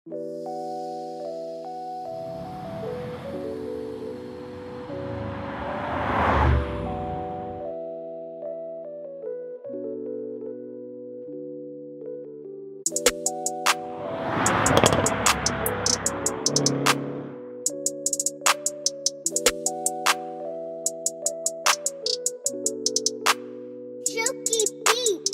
Chuki beat.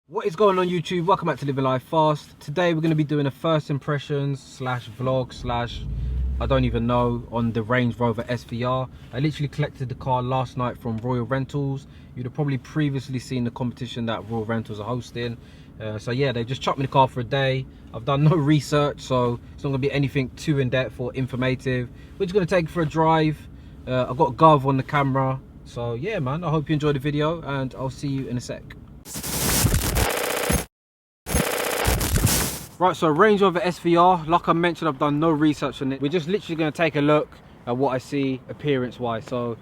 What is going on YouTube? Welcome back to Living Life Fast. Today we're going to be doing a first impressions slash vlog slash I don't even know on the Range Rover SVR. I literally collected the car last night from Royal Rentals. You'd have probably previously seen the competition that Royal Rentals are hosting. So yeah, they just chucked me the car for a day. I've done no research, so it's not going to be anything too in-depth or informative. We're just going to take it for a drive. I've got Gov on the camera. So yeah man, I hope you enjoyed the video and I'll see you in a sec. Right, so Range Rover SVR, like I mentioned, I've done no research on it. We're just literally going to take a look at what I see appearance wise. So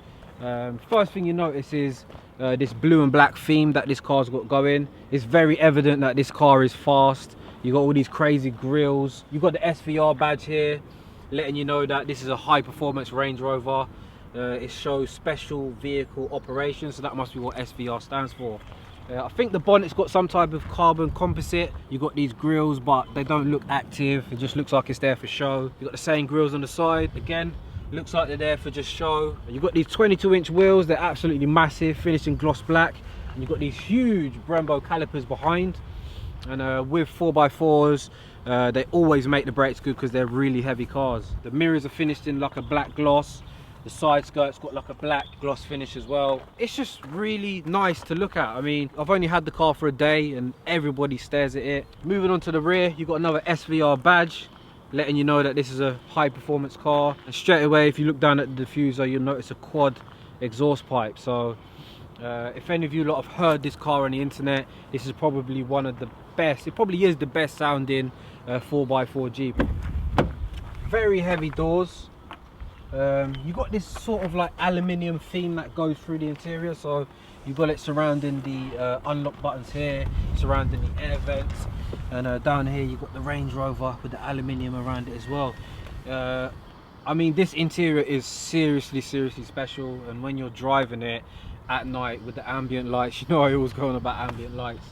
first thing you notice is this blue and black theme that this car's got going. It's very evident that this car is fast. You got all these crazy grills. You got the SVR badge here letting you know that this is a high performance Range Rover. It shows special vehicle operations, so that must be what SVR stands for. I think the bonnet's got some type of carbon composite. You got these grills, but they don't look active. It just looks like it's there for show. You got the same grills on the side. Again, looks like they're there for just show. You got these 22-inch wheels. They're absolutely massive, finished in gloss black. And you've got these huge Brembo calipers behind. And with 4x4s, they always make the brakes good because they're really heavy cars. The mirrors are finished in like a black gloss. The side skirt's got like a black gloss finish as well. It's just really nice to look at. I mean, I've only had the car for a day and everybody stares at it. Moving on to the rear, you've got another SVR badge letting you know that this is a high performance car. And straight away, if you look down at the diffuser, you'll notice a quad exhaust pipe. So if any of you lot have heard this car on the internet, this is probably one of the best. It probably is the best sounding 4x4 Jeep. Very heavy doors. You got this sort of like aluminium theme that goes through the interior, so you've got it surrounding the unlock buttons here, surrounding the air vents, and down here you've got the Range Rover with the aluminium around it as well. I mean, this interior is seriously special, and when you're driving it at night with the ambient lights, you know I always go on about ambient lights.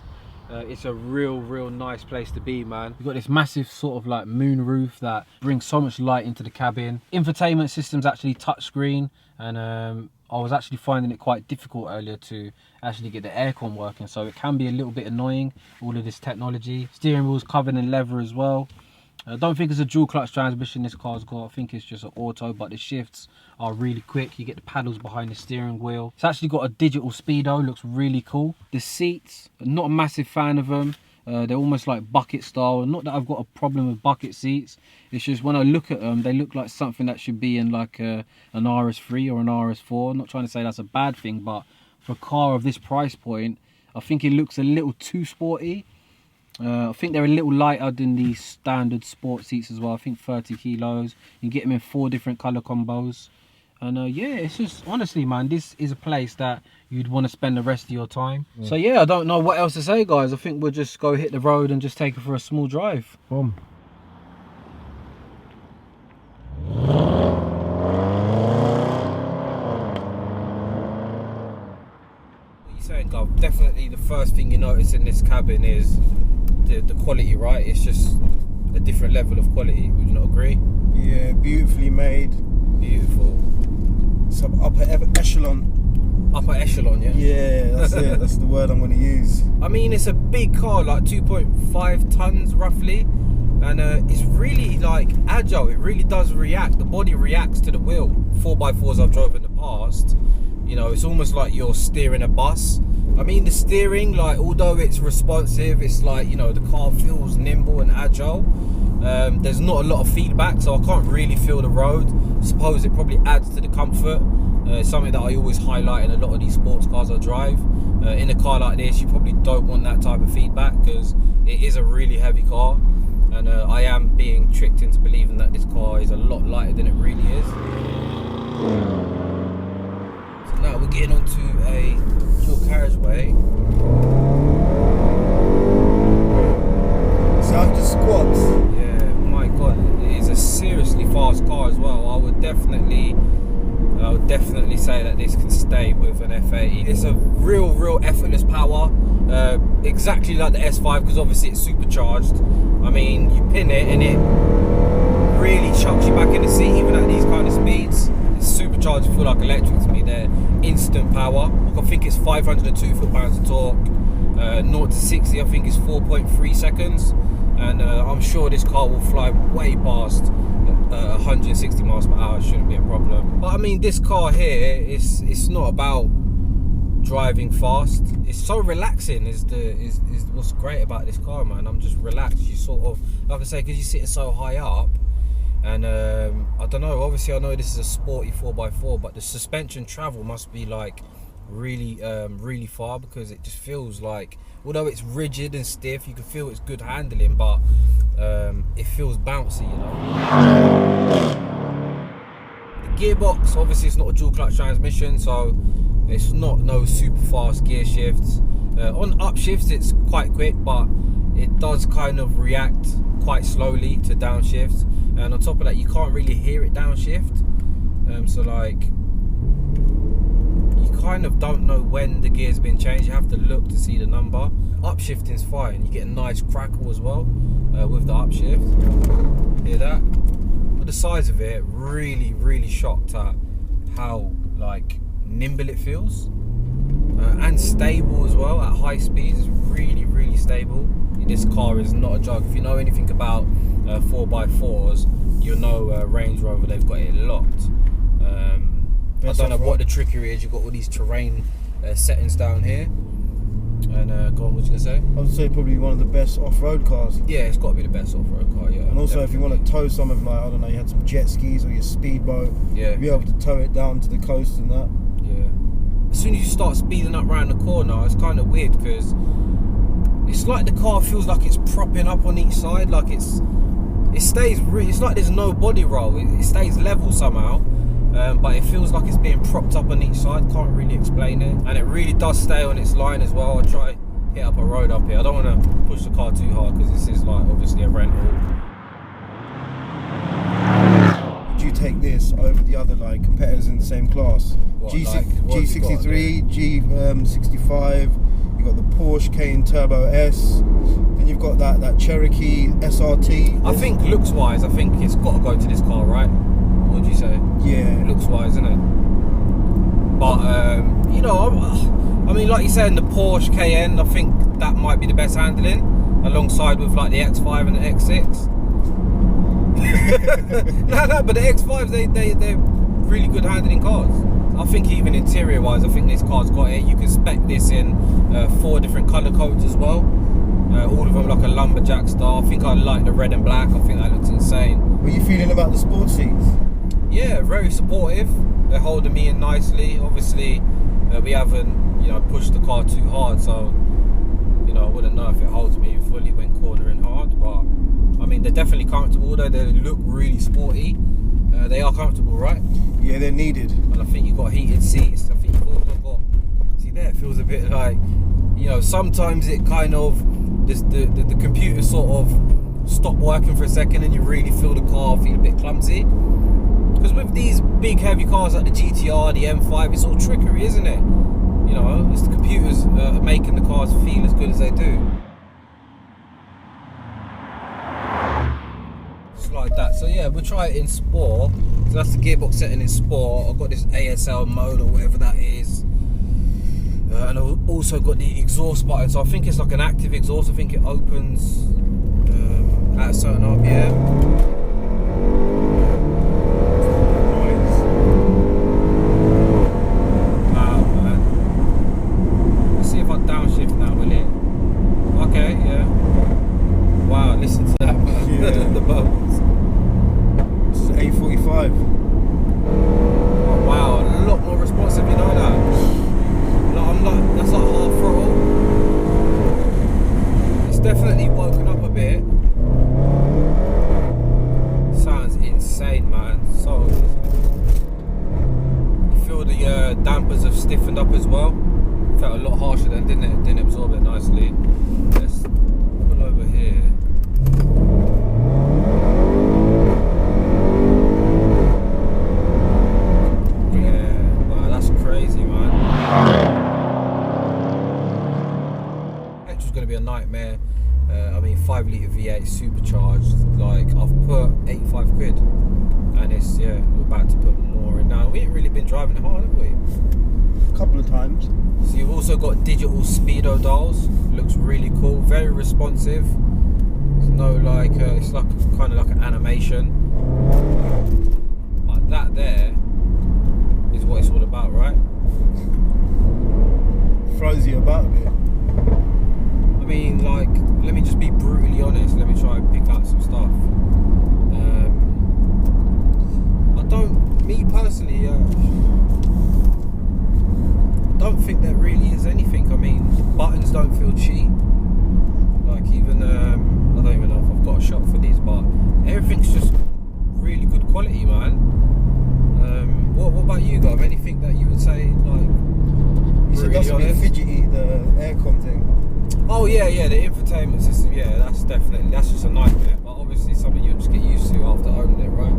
It's a real nice place to be, man. You've got this massive sort of like moon roof that brings so much light into the cabin. Infotainment system's actually touchscreen, and I was actually finding it quite difficult earlier to actually get the aircon working, so it can be a little bit annoying, all of this technology. Steering wheel's covered in leather as well. I don't think it's a dual clutch transmission this car's got. I think it's just an auto, but the shifts are really quick. You get the paddles behind the steering wheel. It's actually got a digital speedo, looks really cool. The seats, not a massive fan of them. They're almost like bucket style. Not that I've got a problem with bucket seats. It's just when I look at them, they look like something that should be in like an RS3 or an RS4. I'm not trying to say that's a bad thing, but for a car of this price point, I think it looks a little too sporty. I think they're a little lighter than the standard sport seats as well. I think 30 kilos. You can get them in 4 different color combos. And yeah, it's just, honestly man, this is a place that you'd want to spend the rest of your time. So yeah, I don't know what else to say, guys. I think we'll just go hit the road and just take it for a small drive. Boom. What you saying, Gov? Definitely the first thing you notice in this cabin is the quality, right? It's just a different level of quality. Would you not agree? Yeah, beautifully made. Beautiful. Some upper echelon. Upper echelon, yeah? Yeah, that's it. That's the word I'm going to use. I mean, it's a big car, like 2.5 tons roughly. and it's really like agile. It really does react. The body reacts to the wheel. 4x4s I've drove in the past, you know, it's almost like you're steering a bus. I mean, the steering, like, although it's responsive, it's like, you know, the car feels nimble and agile. There's not a lot of feedback, so I can't really feel the road. I suppose it probably adds to the comfort. It's something that I always highlight in a lot of these sports cars I drive. In a car like this, you probably don't want that type of feedback because it is a really heavy car, and I am being tricked into believing that this car is a lot lighter than it really is. So now we're getting onto a dual carriageway. Sound just squats. Yeah, my god, it is a seriously fast car as well. I would definitely say that this can stay with an F80. It's a real effortless power, exactly like the S5, because obviously it's supercharged. I mean, you pin it and it really chucks you back in the seat, even at these kind of speeds. It's supercharged, feel like electric to me. They're instant power. I think it's 502 foot-pounds of torque. 0 to 60, I think it's 4.3 seconds. And I'm sure this car will fly way past 160 miles per hour. Shouldn't be a problem. But I mean, this car here, it's not about driving fast. It's so relaxing. Is what's great about this car, man. I'm just relaxed. You sort of, like I say, because you're sitting so high up, and I don't know. Obviously, I know this is a sporty 4x4, but the suspension travel must be like really far, because it just feels like, although it's rigid and stiff, you can feel it's good handling, but it feels bouncy, you know. The gearbox, obviously it's not a dual clutch transmission, so it's not no super fast gear shifts. On upshifts it's quite quick, but it does kind of react quite slowly to downshift, and on top of that you can't really hear it downshift, so like you kind of don't know when the gear's been changed. You have to look to see the number. Upshifting's fine, you get a nice crackle as well with the upshift. Hear that? But the size of it, really shocked at how like nimble it feels, and stable as well at high speeds. It's really stable. This car is not a joke. If you know anything about 4x4s, you'll know Range Rover, they've got it locked. I don't know what the trickery is. You've got all these terrain settings down here. And go on, what you gonna say? I would say probably one of the best off-road cars. Yeah, it's got to be the best off-road car, yeah. And also, definitely. if you want to tow some of, like, I don't know, you had some jet skis or your speedboat, Yeah. you'll be able to tow it down to the coast and that. Yeah. As soon as you start speeding up around the corner, it's kind of weird, because it's like the car feels like it's propping up on each side. Like it stays. It's like there's no body roll. It stays level somehow. But it feels like it's being propped up on each side. Can't really explain it, and it really does stay on its line as well. I try hit up a road up here. I don't want to push the car too hard, because this is like obviously a rental. Would you take this over the other like competitors in the same class? What, G63, G65. You've got the Porsche Cayenne Turbo S. Then you've got that Cherokee SRT. I think looks wise, I think it's got to go to this car, right? What would you say? Yeah. Looks wise, isn't it? But you know, I mean, like you said, in the Porsche Cayenne, I think that might be the best handling, alongside with like the X5 and the X6. no, but the X5s, they're really good handling cars. I think even interior wise, I think this car's got it. You can spec this in 4 different colour codes as well. All of them like a lumberjack style. I think I like the red and black. I think that looks insane. What are you feeling about the sport seats? Yeah, very supportive. They're holding me in nicely. Obviously, we haven't, you know, pushed the car too hard, so you know, I wouldn't know if it holds me fully when cornering hard. But I mean, they're definitely comfortable. Although they look really sporty, they are comfortable, right? Yeah, they're needed. And I think you've got heated seats. I think you've also got. See there, it feels a bit like, you know, sometimes it kind of the computer sort of stop working for a second, and you really feel the car feel a bit clumsy. Because with these big heavy cars like the GTR, the M5, it's all trickery, isn't it? You know, it's the computers making the cars feel as good as they do. Just like that. So yeah, we'll try it in sport. So that's the gearbox setting in sport. I've got this ASL mode or whatever that is. And I've also got the exhaust button. So I think it's like an active exhaust. I think it opens at a certain RPM. Wow, man. Let's see if I downshift now, will it? Okay, yeah. Wow, listen to that, man. Yeah. The bubbles. This is A45. Oh, wow, a lot more responsive, you know that? That's like half throttle. It's definitely woken up a bit. Sounds insane, man. So you feel the dampers have stiffened up as well. Felt a lot harsher then, didn't it? Didn't absorb it nicely. Let's pull over here. Yeah, wow, that's crazy, man. Petrol's gonna be a nightmare. I mean, 5 litre V8 supercharged. Like, I've put 85 quid, and it's, yeah, we're about to put more in now. We ain't really been driving it hard, have we? A couple of times. So you've also got digital speedo dials. Looks really cool, very responsive. There's no like, it's like kind of like an animation. But that there is what it's all about, right? Throws you about a bit. I mean, like, let me just be brutally honest. Let me try and pick out some stuff. Me personally, I don't think there really is anything. I mean, buttons don't feel cheap. Like, even, I don't even know if I've got a shot for these, but everything's just really good quality, man. What about you, Gav? Anything that you would say, like, You said that's a bit fidgety, the aircon thing. Oh yeah, the infotainment system, yeah, that's just a nightmare. But obviously something you'll just get used to after owning it, right?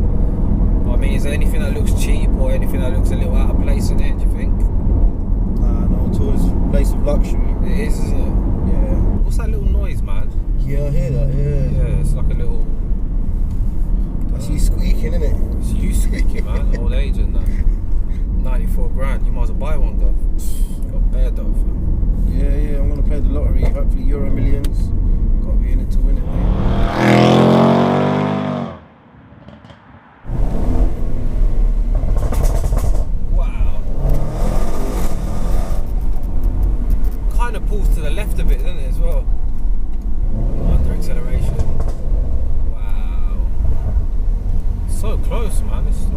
I mean, is there anything that looks cheap or anything that looks a little out of place in it, do you think? Nah, no, it's always a place of luxury. It is, isn't it? Yeah. What's that little noise, man? Yeah, I hear that, yeah. Yeah, it's like a little... That's you squeaking, innit? It's you squeaking, man. Old age and that. 94 grand, you might as well buy one, though. Got bare dough, fam. Yeah, I'm gonna play the lottery. Hopefully Euro Millions. Gotta be in it to win it, mate. Wow. Kind of pulls to the left a bit, doesn't it, as well? Under acceleration. Wow. So close, man. It's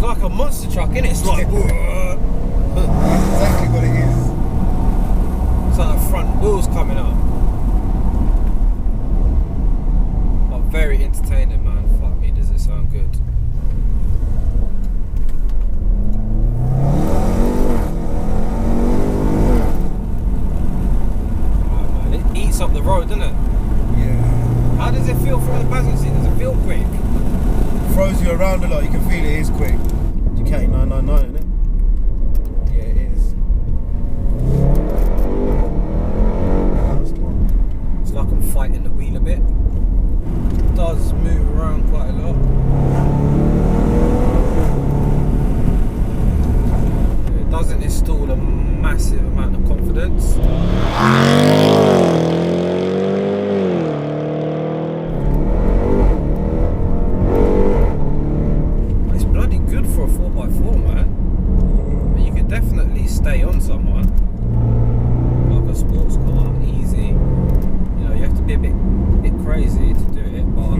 like a monster truck, innit? It's like... That's exactly what it is. It's like the front wheels coming up. But very entertaining, man. Fuck me, does it sound good. Alright, man. It eats up the road, doesn't it? Yeah. How does it feel from the passenger seat? Does it feel quick? Throws you around a lot. You can feel it is quick. Ducati 999, isn't it? Yeah, it is. It's like I'm fighting the wheel a bit. It does move around quite a lot. It doesn't install a massive amount of confidence. It's bloody good for a 4x4, man. But you could definitely stay on someone. Like a sports car, easy. You know, you have to be a bit crazy to do it, but...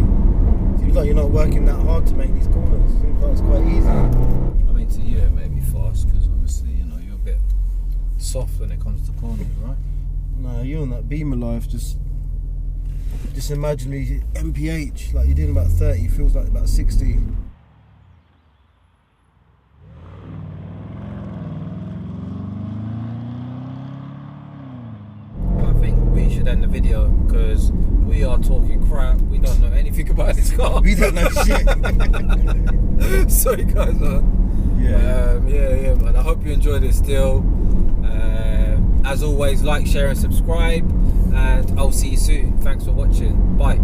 Seems like you're not working that hard to make these corners. Seems like it's quite easy. I mean, to you it may be fast, because obviously, you know, you're a bit soft when it comes to corners, right? Nah, you on that Beamer life, just imaginary MPH, like you're doing about 30, feels like about 60. I think we should end the video because we are talking crap. We don't know anything about this car. We don't know shit. Sorry guys, man. Yeah. Yeah, man. I hope you enjoyed it still. As always, like, share and subscribe, and I'll see you soon. Thanks for watching. Bye.